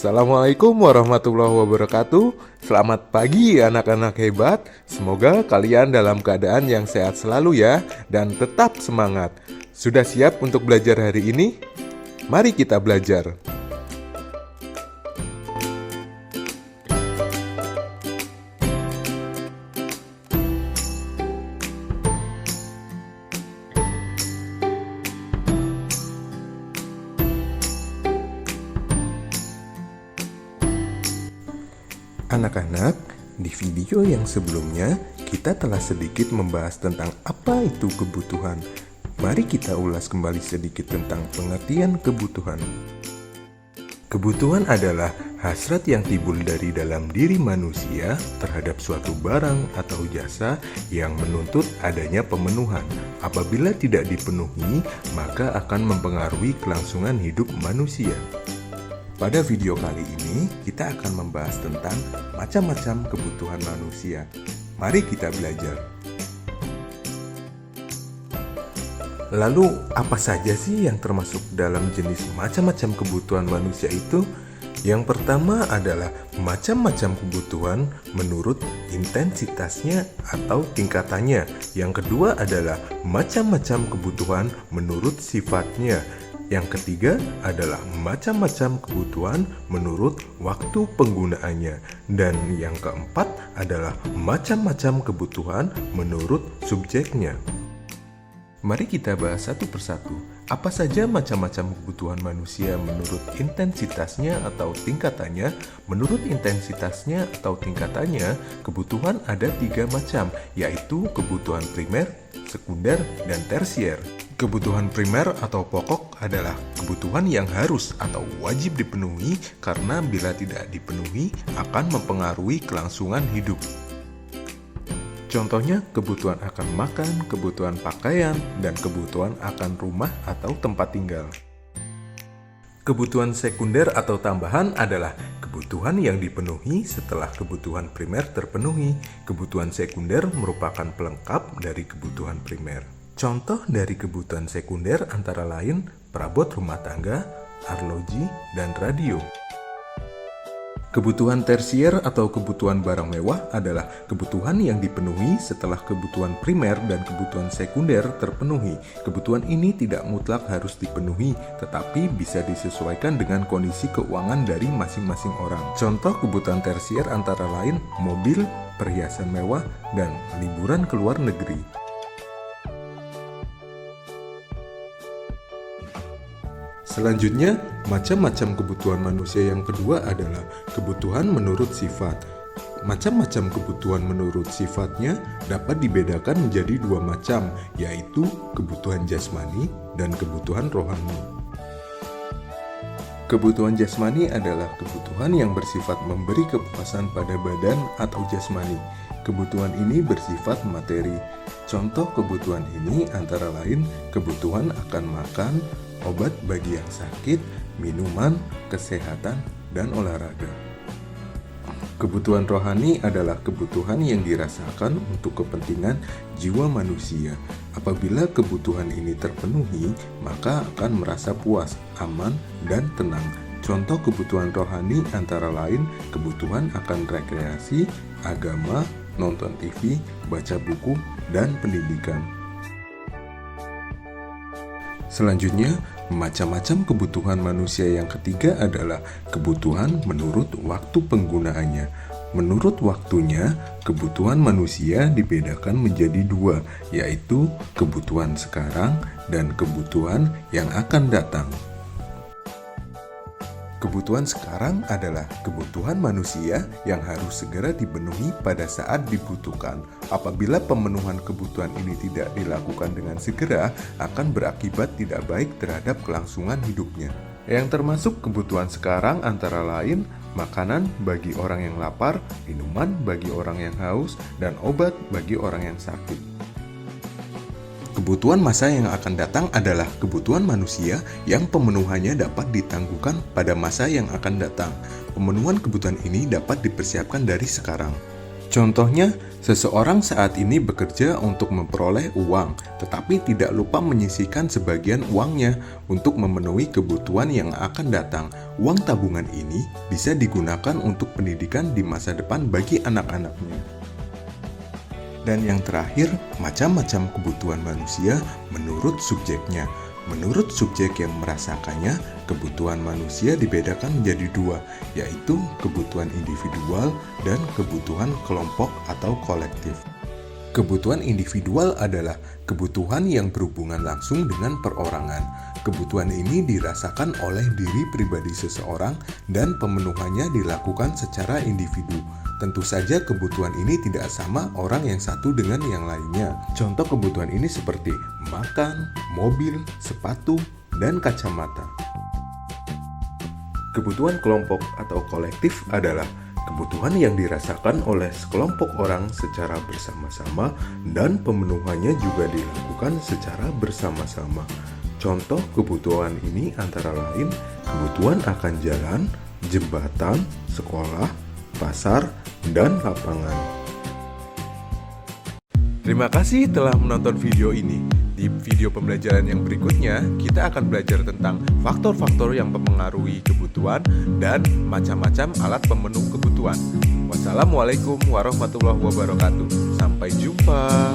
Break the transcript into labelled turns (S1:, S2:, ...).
S1: Assalamualaikum warahmatullahi wabarakatuh. Selamat pagi anak-anak hebat. Semoga kalian dalam keadaan yang sehat selalu ya, dan tetap semangat. Sudah siap untuk belajar hari ini? Mari kita belajar. Anak-anak, di video yang sebelumnya kita telah sedikit membahas tentang apa itu kebutuhan. Mari kita ulas kembali sedikit tentang pengertian kebutuhan. Kebutuhan adalah hasrat yang timbul dari dalam diri manusia terhadap suatu barang atau jasa yang menuntut adanya pemenuhan. Apabila tidak dipenuhi, maka akan mempengaruhi kelangsungan hidup manusia. Pada video kali ini, kita akan membahas tentang macam-macam kebutuhan manusia. Mari kita belajar. Lalu, apa saja sih yang termasuk dalam jenis macam-macam kebutuhan manusia itu? Yang pertama adalah macam-macam kebutuhan menurut intensitasnya atau tingkatannya. Yang kedua adalah macam-macam kebutuhan menurut sifatnya. Yang ketiga adalah macam-macam kebutuhan menurut waktu penggunaannya. Dan yang keempat adalah macam-macam kebutuhan menurut subjeknya. Mari kita bahas satu persatu. Apa saja macam-macam kebutuhan manusia menurut intensitasnya atau tingkatannya? Menurut intensitasnya atau tingkatannya, kebutuhan ada 3 macam, yaitu kebutuhan primer, sekunder, dan tersier. Kebutuhan primer atau pokok adalah kebutuhan yang harus atau wajib dipenuhi karena bila tidak dipenuhi akan mempengaruhi kelangsungan hidup. Contohnya kebutuhan akan makan, kebutuhan pakaian, dan kebutuhan akan rumah atau tempat tinggal. Kebutuhan sekunder atau tambahan adalah kebutuhan yang dipenuhi setelah kebutuhan primer terpenuhi. Kebutuhan sekunder merupakan pelengkap dari kebutuhan primer. Contoh dari kebutuhan sekunder antara lain perabot rumah tangga, arloji, dan radio. Kebutuhan tersier atau kebutuhan barang mewah adalah kebutuhan yang dipenuhi setelah kebutuhan primer dan kebutuhan sekunder terpenuhi. Kebutuhan ini tidak mutlak harus dipenuhi, tetapi bisa disesuaikan dengan kondisi keuangan dari masing-masing orang. Contoh kebutuhan tersier antara lain mobil, perhiasan mewah, dan liburan ke luar negeri. Selanjutnya, macam-macam kebutuhan manusia yang kedua adalah kebutuhan menurut sifat. Macam-macam kebutuhan menurut sifatnya dapat dibedakan menjadi 2 macam, yaitu kebutuhan jasmani dan kebutuhan rohani. Kebutuhan jasmani adalah kebutuhan yang bersifat memberi kepuasan pada badan atau jasmani. Kebutuhan ini bersifat materi. Contoh kebutuhan ini antara lain kebutuhan akan makan, obat bagi yang sakit, minuman, kesehatan, dan olahraga. Kebutuhan rohani adalah kebutuhan yang dirasakan untuk kepentingan jiwa manusia. Apabila kebutuhan ini terpenuhi, maka akan merasa puas, aman, dan tenang. Contoh kebutuhan rohani antara lain kebutuhan akan rekreasi, agama, nonton TV, baca buku, dan pendidikan. Selanjutnya, macam-macam kebutuhan manusia yang ketiga adalah kebutuhan menurut waktu penggunaannya. Menurut waktunya, kebutuhan manusia dibedakan menjadi 2, yaitu kebutuhan sekarang dan kebutuhan yang akan datang. Kebutuhan sekarang adalah kebutuhan manusia yang harus segera dipenuhi pada saat dibutuhkan. Apabila pemenuhan kebutuhan ini tidak dilakukan dengan segera, akan berakibat tidak baik terhadap kelangsungan hidupnya. Yang termasuk kebutuhan sekarang antara lain makanan bagi orang yang lapar, minuman bagi orang yang haus, dan obat bagi orang yang sakit. Kebutuhan masa yang akan datang adalah kebutuhan manusia yang pemenuhannya dapat ditangguhkan pada masa yang akan datang. Pemenuhan kebutuhan ini dapat dipersiapkan dari sekarang. Contohnya, Seseorang saat ini bekerja untuk memperoleh uang, tetapi tidak lupa menyisihkan sebagian uangnya untuk memenuhi kebutuhan yang akan datang. Uang tabungan ini bisa digunakan untuk pendidikan di masa depan bagi anak-anaknya. Dan yang terakhir, macam-macam kebutuhan manusia menurut subjeknya. Menurut subjek yang merasakannya, kebutuhan manusia dibedakan menjadi dua, yaitu kebutuhan individual dan kebutuhan kelompok atau kolektif. Kebutuhan individual adalah kebutuhan yang berhubungan langsung dengan perorangan. Kebutuhan ini dirasakan oleh diri pribadi seseorang dan pemenuhannya dilakukan secara individu. Tentu saja kebutuhan ini tidak sama orang yang satu dengan yang lainnya. Contoh kebutuhan ini seperti makan, mobil, sepatu, dan kacamata. Kebutuhan kelompok atau kolektif adalah kebutuhan yang dirasakan oleh sekelompok orang secara bersama-sama dan pemenuhannya juga dilakukan secara bersama-sama. Contoh kebutuhan ini antara lain kebutuhan akan jalan, jembatan, sekolah, pasar, dan lapangan. Terima kasih telah menonton video ini. Di video pembelajaran yang berikutnya, kita akan belajar tentang faktor-faktor yang mempengaruhi kebutuhan dan macam-macam alat pemenuh kebutuhan. Wassalamualaikum warahmatullahi wabarakatuh. Sampai jumpa.